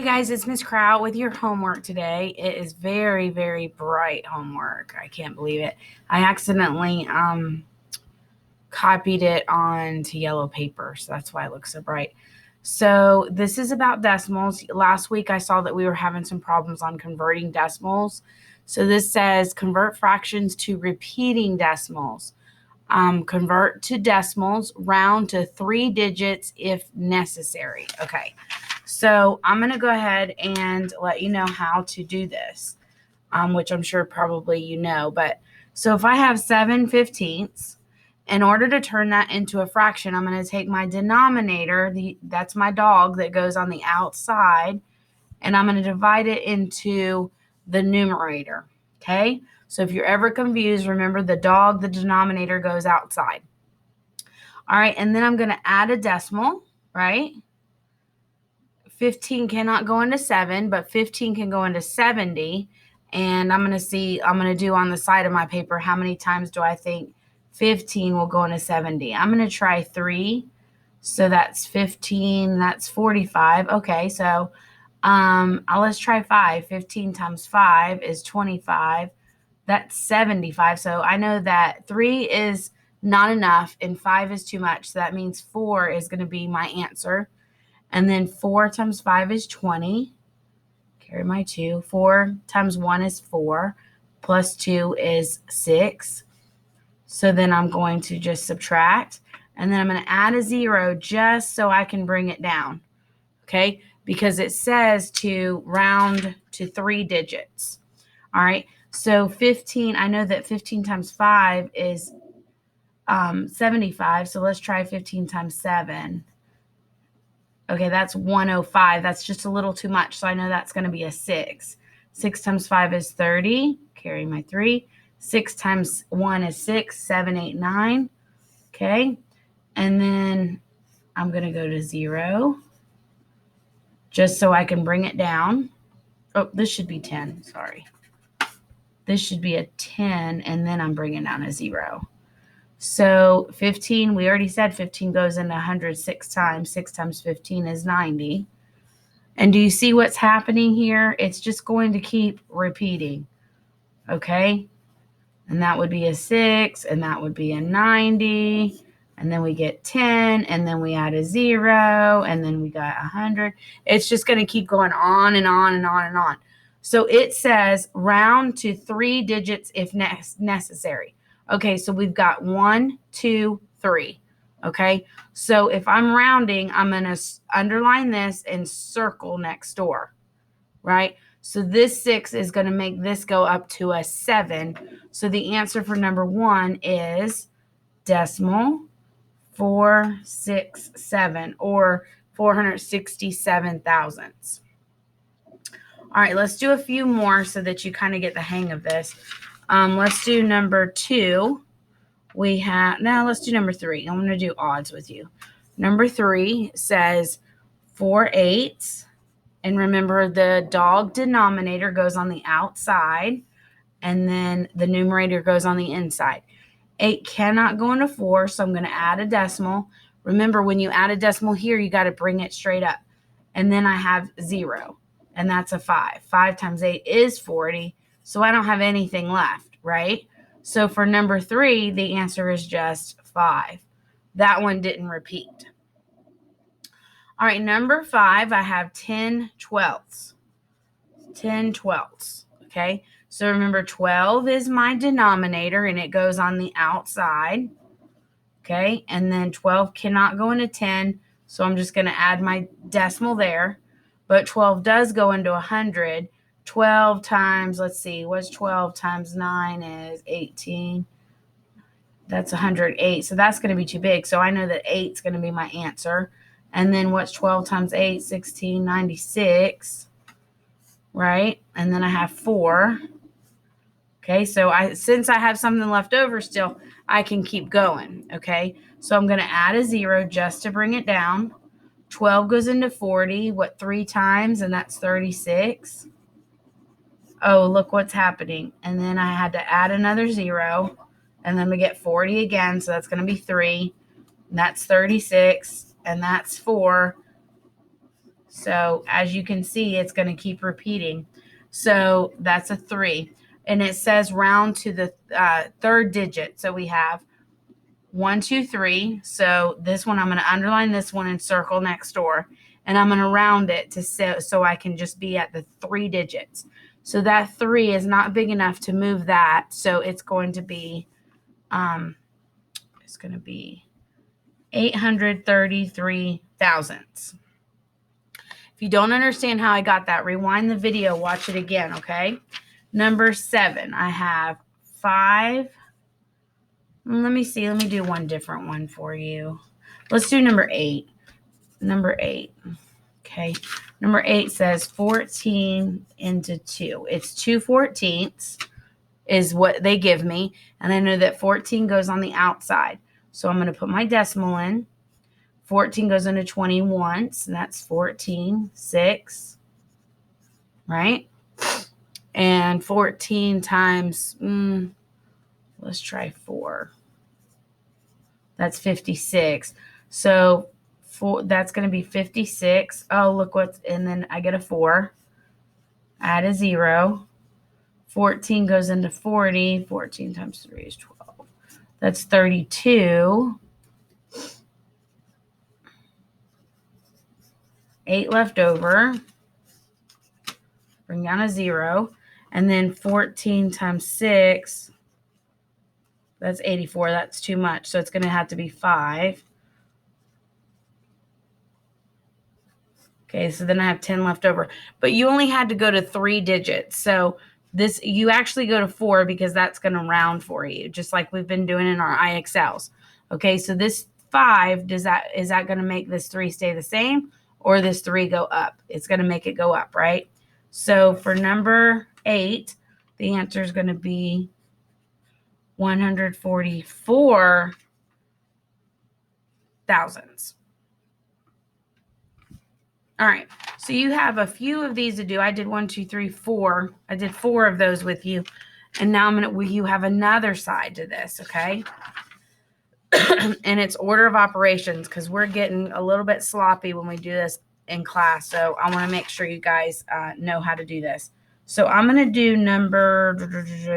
guys, it's Miss Kraut with your homework today. It is very, very bright homework. I can't believe it. I accidentally copied it onto yellow paper, so that's why it looks so bright. So this is about decimals. Last week I saw that we were having some problems on converting decimals. So this says convert fractions to repeating decimals. Convert to decimals, round to 3 digits if necessary. Okay, so I'm going to go ahead and let you know how to do this, which I'm sure probably you know. But so if I have 7/15, in order to turn that into a fraction, I'm going to take my denominator, that's my dog that goes on the outside, and I'm going to divide it into the numerator, okay? So if you're ever confused, remember the dog, the denominator goes outside. All right, and then I'm going to add a decimal, right? 15 cannot go into 7, but 15 can go into 70. And I'm going to do on the side of my paper, how many times do I think 15 will go into 70? I'm going to try 3. So that's 15, that's 45. Okay, so let's try 5. 15 times 5 is 25. That's 75. So I know that 3 is not enough and 5 is too much. So that means 4 is going to be my answer. And then 4 times 5 is 20. Carry my 2. 4 times 1 is 4. Plus 2 is 6. So then I'm going to just subtract. And then I'm going to add a 0 just so I can bring it down. Okay? Because it says to round to 3 digits. All right? So 15, I know that 15 times 5 is 75. So let's try 15 times 7. Okay, that's 105. That's just a little too much. So I know that's going to be a 6. 6 times 5 is 30. Carry my 3. 6 times 1 is 6. 7, 8, 9. Okay. And then I'm going to go to 0 just so I can bring it down. Oh, this should be 10. Sorry. This should be a 10, and then I'm bringing down a 0. So 15, we already said 15 goes into 100 6 times. 6 times 15 is 90. And do you see what's happening here? It's just going to keep repeating, okay? And that would be a 6, and that would be a 90, and then we get 10, and then we add a 0, and then we got 100. It's just going to keep going on and on and on and on. So it says round to 3 digits if necessary. Okay, so we've got 1, 2, 3. Okay, so if I'm rounding, I'm going to underline this and circle next door, right? So this 6 is going to make this go up to a 7. So the answer for number 1 is decimal 467, or 467 thousandths. All right, let's do a few more so that you kind of get the hang of this. Let's do number 2. Let's do number 3. I'm going to do odds with you. Number 3 says 4/8. And remember, the dog denominator goes on the outside, and then the numerator goes on the inside. 8 cannot go into 4, so I'm going to add a decimal. Remember, when you add a decimal here, you got to bring it straight up. And then I have 0, and that's a 5. 5 times 8 is 40, so I don't have anything left, right? So for number 3, the answer is just 5. That one didn't repeat. All right, number 5, I have 10/12. 10/12, okay? So remember, 12 is my denominator, and it goes on the outside, okay? And then 12 cannot go into 10, so I'm just going to add my decimal there. But 12 does go into 100. 12 times, let's see, what's 12 times 9 is 18. That's 108, so that's going to be too big. So I know that 8 is going to be my answer. And then what's 12 times 8? 16, 96, right? And then I have 4. Okay, so since I have something left over still, I can keep going, okay? So I'm going to add a 0 just to bring it down. 12 goes into 40, 3 times? And that's 36. Oh, look what's happening. And then I had to add another 0, and then we get 40 again, so that's going to be 3. And that's 36, and that's 4. So as you can see, it's going to keep repeating. So that's a 3. And it says round to the third digit. So we have 1, 2, 3. So this one, I'm going to underline this one and circle next door. And I'm going to round it to so I can just be at the 3 digits. So that 3 is not big enough to move that. So it's going to be 833 thousandths. If you don't understand how I got that, rewind the video, watch it again, okay? Number 7, I have 5. Let me see. Let me do one different one for you. Let's do number 8. Number 8. Okay. Number 8 says 14 into 2. It's 2/14 is what they give me. And I know that 14 goes on the outside. So I'm going to put my decimal in. 14 goes into 20 once, and that's 14, 6, right? And 14 times, let's try 4. That's 56. So that's going to be 56. Oh, look and then I get a 4. Add a 0. 14 goes into 40. 14 times 3 is 12. That's 32. 8 left over. Bring down a 0. And then 14 times 6, that's 84. That's too much. So it's going to have to be 5. Okay, so then I have 10 left over. But you only had to go to 3 digits. So you actually go to 4 because that's going to round for you, just like we've been doing in our IXLs. Okay, so this 5, is that going to make this 3 stay the same or this 3 go up? It's going to make it go up, right? So for number 8, the answer is going to be 144 thousandths. All right, so you have a few of these to do. I did 1, 2, 3, 4. I did 4 of those with you. And now you have another side to this, okay? And it's order of operations because we're getting a little bit sloppy when we do this in class. So I want to make sure you guys know how to do this. So I'm going to do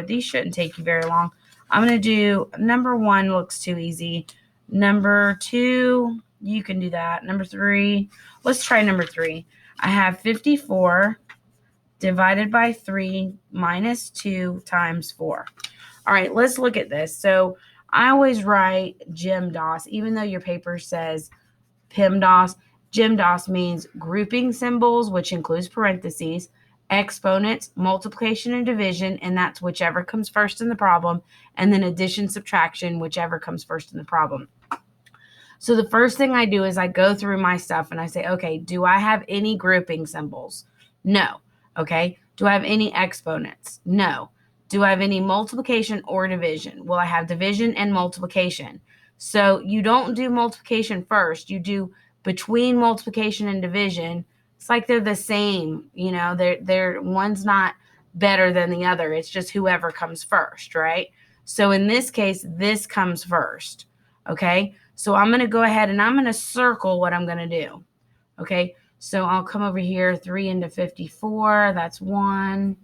these shouldn't take you very long. I'm going to do number 1 looks too easy. Number 2, you can do that. Number 3, let's try number 3. I have 54 divided by 3 minus 2 times 4. All right, let's look at this. So I always write GEMDAS, even though your paper says PEMDAS. GEMDAS means grouping symbols, which includes parentheses, exponents, multiplication and division, and that's whichever comes first in the problem, and then addition, subtraction, whichever comes first in the problem. So the first thing I do is I go through my stuff and I say, okay, do I have any grouping symbols? No. Okay. Do I have any exponents? No. Do I have any multiplication or division? Well, I have division and multiplication. So you don't do multiplication first. You do between multiplication and division. It's like they're the same, they're one's not better than the other. It's just whoever comes first, right? So in this case, this comes first. Okay. So I'm going to go ahead and I'm going to circle what I'm going to do. Okay. So I'll come over here, 3 into 54. That's 1.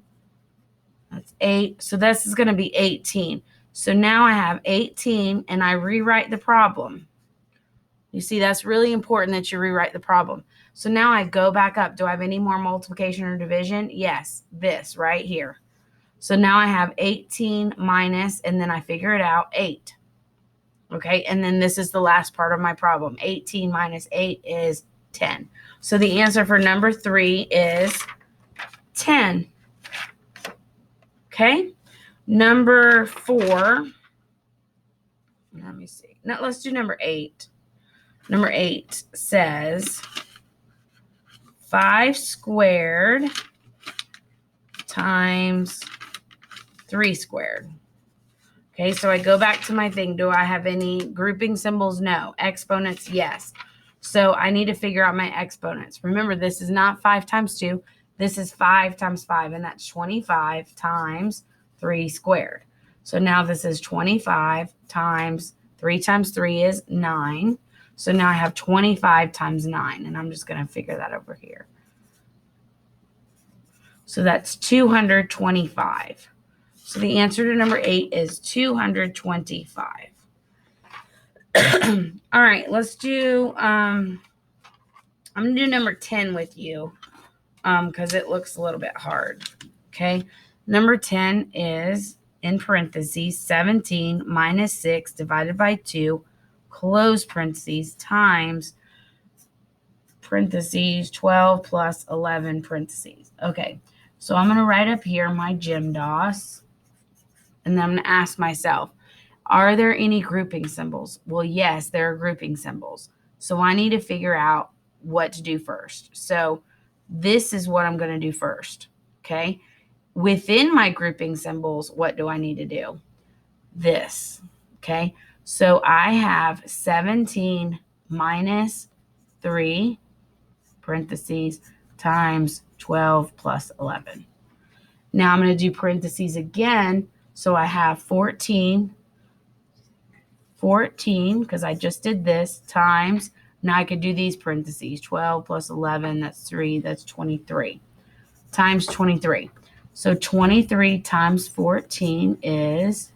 That's 8. So this is going to be 18. So now I have 18 and I rewrite the problem. You see, that's really important that you rewrite the problem. So now I go back up. Do I have any more multiplication or division? Yes, this right here. So now I have 18 minus, and then I figure it out, 8. Okay, and then this is the last part of my problem. 18 minus 8 is 10. So the answer for number 3 is 10. Okay, number 4. Let me see. Now let's do number 8. Number 8 says 5 squared times 3 squared. Okay, so I go back to my thing. Do I have any grouping symbols? No. Exponents? Yes. So I need to figure out my exponents. Remember, this is not 5 times 2. This is 5 times 5, and that's 25 times 3 squared. So now this is 25 times 3 times 3 is 9. So now I have 25 times 9, and I'm just going to figure that over here. So that's 225. So the answer to number 8 is 225. All right, let's do, I'm going to do number 10 with you because it looks a little bit hard. Okay, number 10 is, in parentheses, 17 minus 6 divided by 2, close parentheses, times, parentheses, 12 plus 11 parentheses. Okay, so I'm going to write up here my GEMDAS, and then I'm going to ask myself, are there any grouping symbols? Well, yes, there are grouping symbols. So I need to figure out what to do first. So this is what I'm going to do first, okay? Within my grouping symbols, what do I need to do? This, okay? So I have 17 minus 3, parentheses, times 12 plus 11. Now I'm going to do parentheses again. So I have 14, because I just did this, times, now I could do these parentheses, 12 plus 11, that's 3, that's 23, times 23. So 23 times 14 is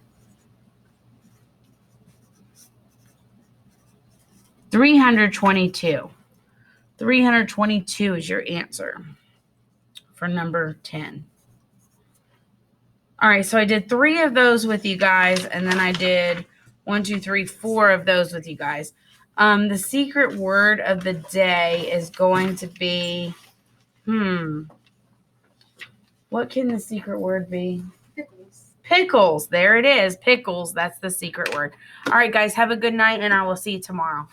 322. 322 is your answer for number 10. All right, so I did 3 of those with you guys, and then I did 1, 2, 3, 4 of those with you guys. The secret word of the day is going to be, what can the secret word be? Pickles. Pickles. There it is. Pickles. That's the secret word. All right, guys, have a good night, and I will see you tomorrow.